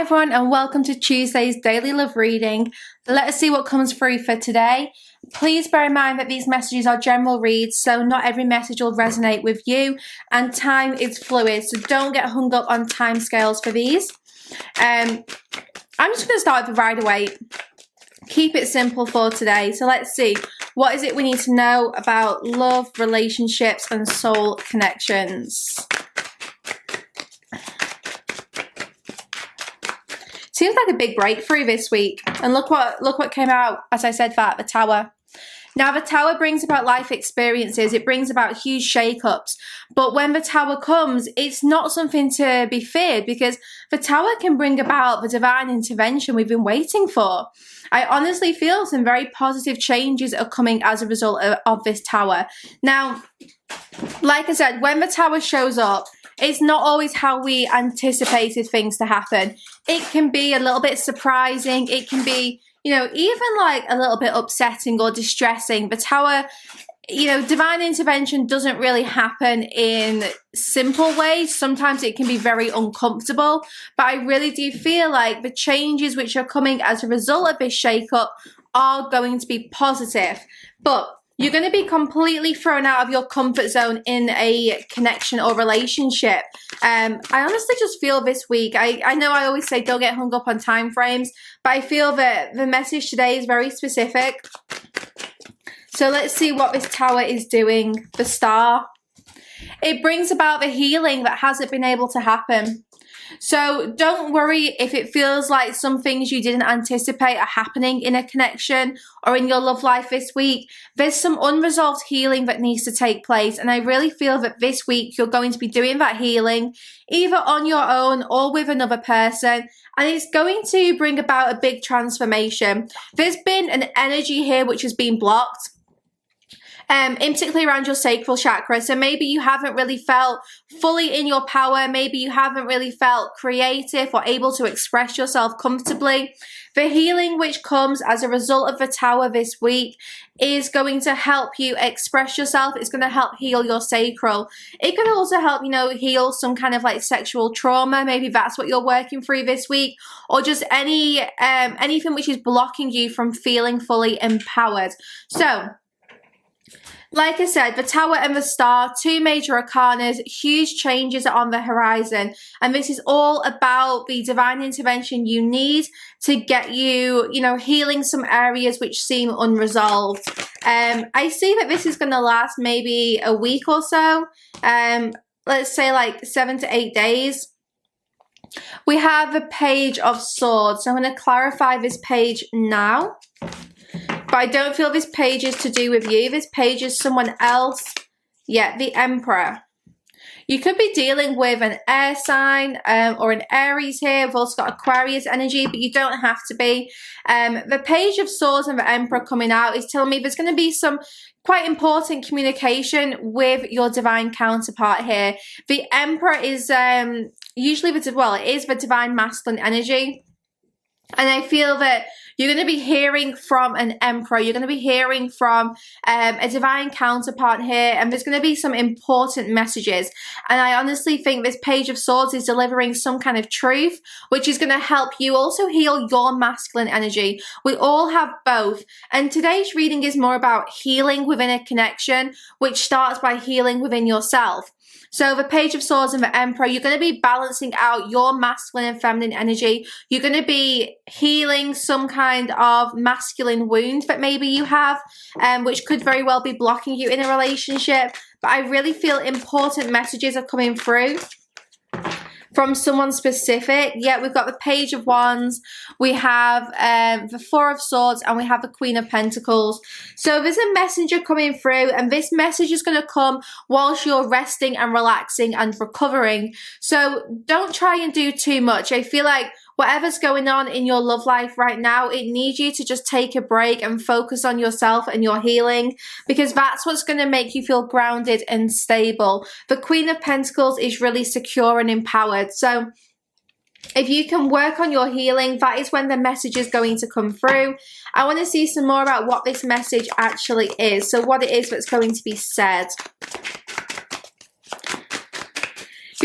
everyone, and welcome to Tuesday's daily love reading. Let us see what comes through for today. Please bear in mind that these messages are general reads, so not every message will resonate with you, and time is fluid, so don't get hung up on time scales for these. I'm just going to start with the Rider-Waite. Keep it simple for today. So let's see, what is it we need to know about love, relationships, and soul connections? Seems like a big breakthrough this week. And look what came out, as I said, that the Tower. Now, the Tower brings about life experiences. It brings about huge shake-ups. But when the Tower comes, it's not something to be feared, because the Tower can bring about the divine intervention we've been waiting for. I honestly feel some very positive changes are coming as a result of this Tower. Now, like I said, when the Tower shows up, it's not always how we anticipated things to happen. It can be a little bit surprising. It can be, even like a little bit upsetting or distressing. The Tower, divine intervention doesn't really happen in simple ways. Sometimes it can be very uncomfortable, but I really do feel like the changes which are coming as a result of this shake-up are going to be positive. But you're going to be completely thrown out of your comfort zone in a connection or relationship. I honestly just feel this week, I know I always say don't get hung up on time frames, but I feel that the message today is very specific. So let's see what this Tower is doing. The Star. It brings about the healing that hasn't been able to happen. So don't worry if it feels like some things you didn't anticipate are happening in a connection or in your love life this week. There's some unresolved healing that needs to take place, and I really feel that this week you're going to be doing that healing either on your own or with another person, and it's going to bring about a big transformation. There's been an energy here which has been blocked. In particularly around your sacral chakra. So maybe you haven't really felt fully in your power. Maybe you haven't really felt creative or able to express yourself comfortably. The healing which comes as a result of the Tower this week is going to help you express yourself. It's going to help heal your sacral. It can also help, heal some kind of like sexual trauma. Maybe that's what you're working through this week, or just anything which is blocking you from feeling fully empowered. So, like I said, the Tower and the Star, two major arcanas, huge changes are on the horizon. And this is all about the divine intervention you need to get you, healing some areas which seem unresolved. I see that this is going to last maybe a week or so. Let's say like 7 to 8 days. We have the Page of Swords. So I'm going to clarify this page now. But I don't feel this page is to do with you. This page is someone else. Yeah, the Emperor. You could be dealing with an air sign or an Aries here. We've also got Aquarius energy, but you don't have to be. The Page of Swords and the Emperor coming out is telling me there's going to be some quite important communication with your divine counterpart here. The Emperor is usually, it is the divine masculine energy. And I feel that you're going to be hearing from an Emperor. You're going to be hearing from a divine counterpart here. And there's going to be some important messages. And I honestly think this Page of Swords is delivering some kind of truth, which is going to help you also heal your masculine energy. We all have both. And today's reading is more about healing within a connection, which starts by healing within yourself. So the Page of Swords and the Emperor, you're going to be balancing out your masculine and feminine energy. You're going to be healing some kind of masculine wound that maybe you have, which could very well be blocking you in a relationship. But I really feel important messages are coming through from someone specific. Yeah, we've got the Page of Wands, we have the Four of Swords, and we have the Queen of Pentacles. So there's a messenger coming through, and this message is going to come whilst you're resting and relaxing and recovering. So don't try and do too much. I feel like whatever's going on in your love life right now, it needs you to just take a break and focus on yourself and your healing, because that's what's going to make you feel grounded and stable. The Queen of Pentacles is really secure and empowered. So if you can work on your healing, that is when the message is going to come through. I want to see some more about what this message actually is. So what it is that's going to be said.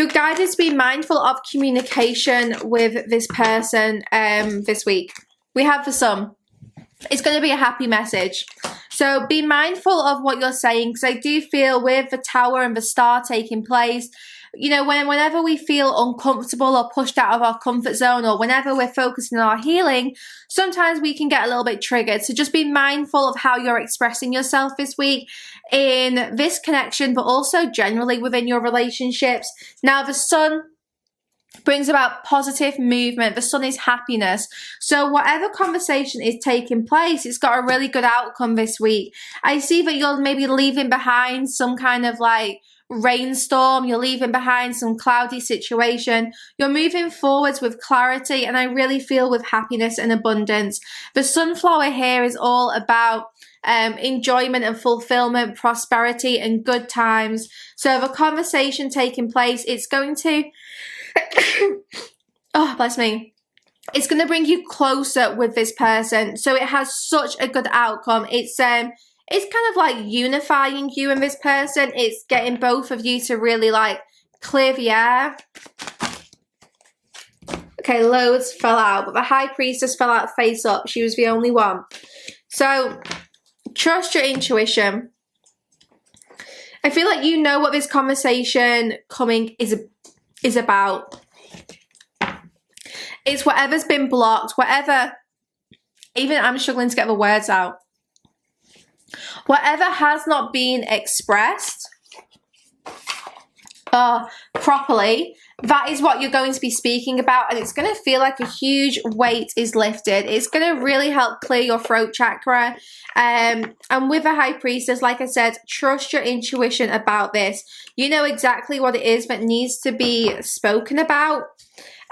You're guided to be mindful of communication with this person this week. We have the Sun. It's going to be a happy message. So be mindful of what you're saying, because I do feel with the Tower and the Star taking place, you know, whenever we feel uncomfortable or pushed out of our comfort zone, or whenever we're focusing on our healing, sometimes we can get a little bit triggered. So just be mindful of how you're expressing yourself this week in this connection, but also generally within your relationships. Now, the Sun brings about positive movement. The Sun is happiness. So whatever conversation is taking place, it's got a really good outcome this week. I see that you're maybe leaving behind some kind of like rainstorm. You're leaving behind some cloudy situation. You're moving forwards with clarity, and I really feel with happiness and abundance. The sunflower here is all about enjoyment and fulfillment, prosperity and good times. So the conversation taking place, it's going to oh, bless me. It's going to bring you closer with this person. So it has such a good outcome. It's kind of like unifying you and this person. It's getting both of you to really like clear the air. Okay, loads fell out, but the High Priestess fell out face up. She was the only one. So trust your intuition. I feel like you know what this conversation coming is about. It's whatever's been blocked, whatever, even I'm struggling to get the words out. Whatever has not been expressed properly, that is what you're going to be speaking about, and it's going to feel like a huge weight is lifted. It's going to really help clear your throat chakra. And with the High Priestess, like I said, trust your intuition about this. You know exactly what it is that needs to be spoken about.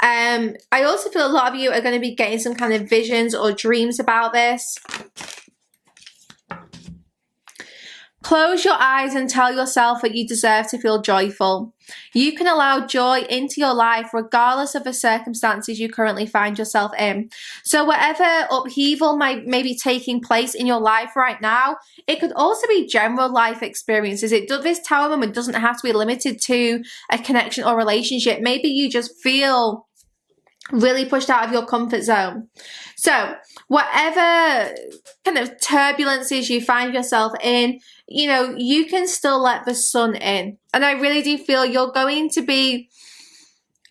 I also feel a lot of you are going to be getting some kind of visions or dreams about this. Close your eyes and tell yourself that you deserve to feel joyful. You can allow joy into your life regardless of the circumstances you currently find yourself in. So whatever upheaval may be taking place in your life right now, it could also be general life experiences. This Tower moment doesn't have to be limited to a connection or relationship. Maybe you just feel really pushed out of your comfort zone. So whatever kind of turbulences you find yourself in, you know, you can still let the Sun in. And I really do feel you're going to be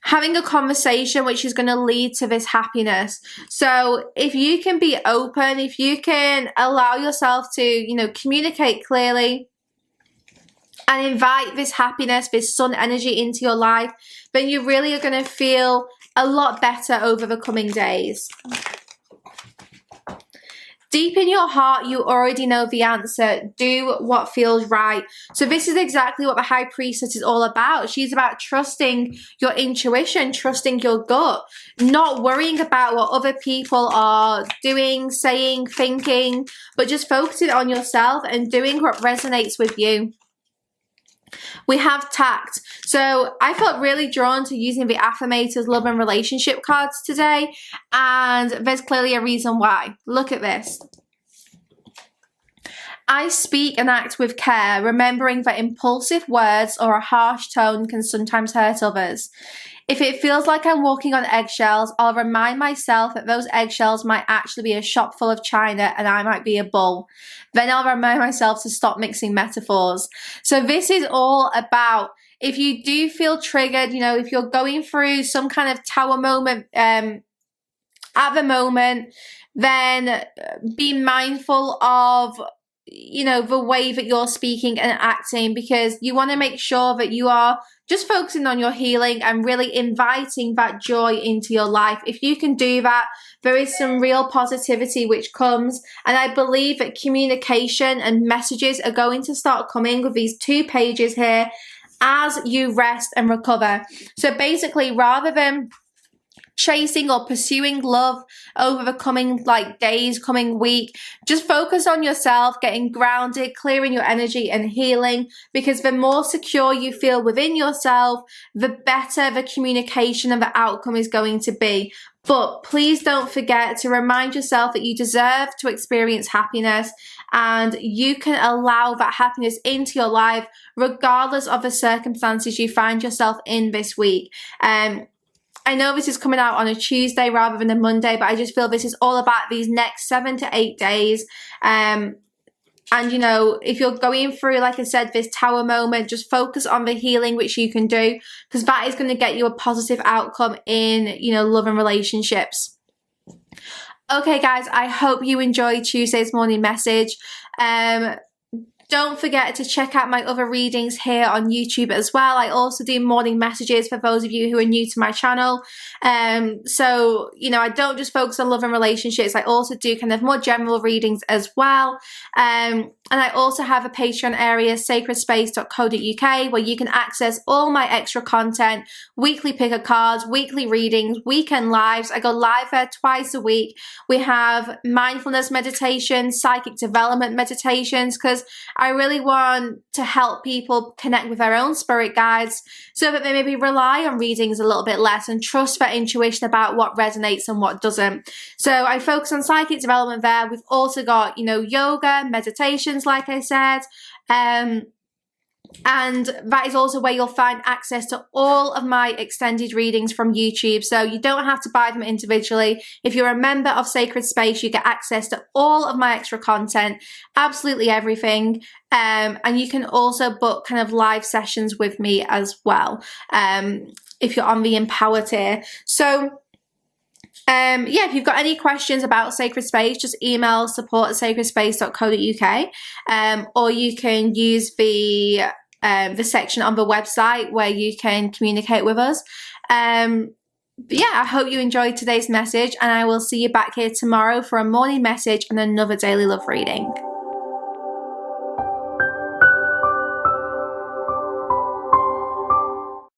having a conversation which is going to lead to this happiness. So if you can be open, if you can allow yourself to, you know, communicate clearly and invite this happiness, this Sun energy into your life, then you really are going to feel a lot better over the coming days. Deep in your heart, you already know the answer. Do what feels right. So this is exactly what the High Priestess is all about. She's about trusting your intuition, trusting your gut, not worrying about what other people are doing, saying, thinking, but just focusing on yourself and doing what resonates with you. We have tact. So I felt really drawn to using the Affirmators love and relationship cards today, and there's clearly a reason why. Look at this. I speak and act with care, remembering that impulsive words or a harsh tone can sometimes hurt others. If it feels like I'm walking on eggshells, I'll remind myself that those eggshells might actually be a shop full of china and I might be a bull. Then I'll remind myself to stop mixing metaphors. So this is all about, if you do feel triggered, you know, if you're going through some kind of Tower moment at the moment, then be mindful of, you know, the way that you're speaking and acting, because you want to make sure that you are just focusing on your healing and really inviting that joy into your life. If you can do that, there is some real positivity which comes. And I believe that communication and messages are going to start coming with these 2 pages here as you rest and recover. So basically, rather than chasing or pursuing love over the coming days, coming week, just focus on yourself, getting grounded, clearing your energy and healing, because the more secure you feel within yourself, the better the communication and the outcome is going to be. But please don't forget to remind yourself that you deserve to experience happiness, and you can allow that happiness into your life regardless of the circumstances you find yourself in this week. I know this is coming out on a Tuesday rather than a Monday, but I just feel this is all about these next 7 to 8 days. And, you know, if you're going through, like I said, this tower moment, just focus on the healing which you can do, because that is going to get you a positive outcome in, you know, love and relationships. Okay, guys, I hope you enjoyed Tuesday's morning message. Don't forget to check out my other readings here on YouTube as well. I also do morning messages for those of you who are new to my channel. So, you know, I don't just focus on love and relationships. I also do kind of more general readings as well. And I also have a Patreon area, sacredspace.co.uk, where you can access all my extra content, weekly picker cards, weekly readings, weekend lives. I go live there twice a week. We have mindfulness meditations, psychic development meditations, because I really want to help people connect with their own spirit guides so that they maybe rely on readings a little bit less and trust their intuition about what resonates and what doesn't. So I focus on psychic development there. We've also got, you know, yoga, meditations, like I said, and that is also where you'll find access to all of my extended readings from YouTube. So you don't have to buy them individually. If you're a member of Sacred Space, you get access to all of my extra content, absolutely everything. And you can also book kind of live sessions with me as well, if you're on the Empower tier. So yeah, if you've got any questions about Sacred Space, just email support@sacredspace.co.uk, or you can use the section on the website where you can communicate with us. But yeah, I hope you enjoyed today's message, and I will see you back here tomorrow for a morning message and another daily love reading.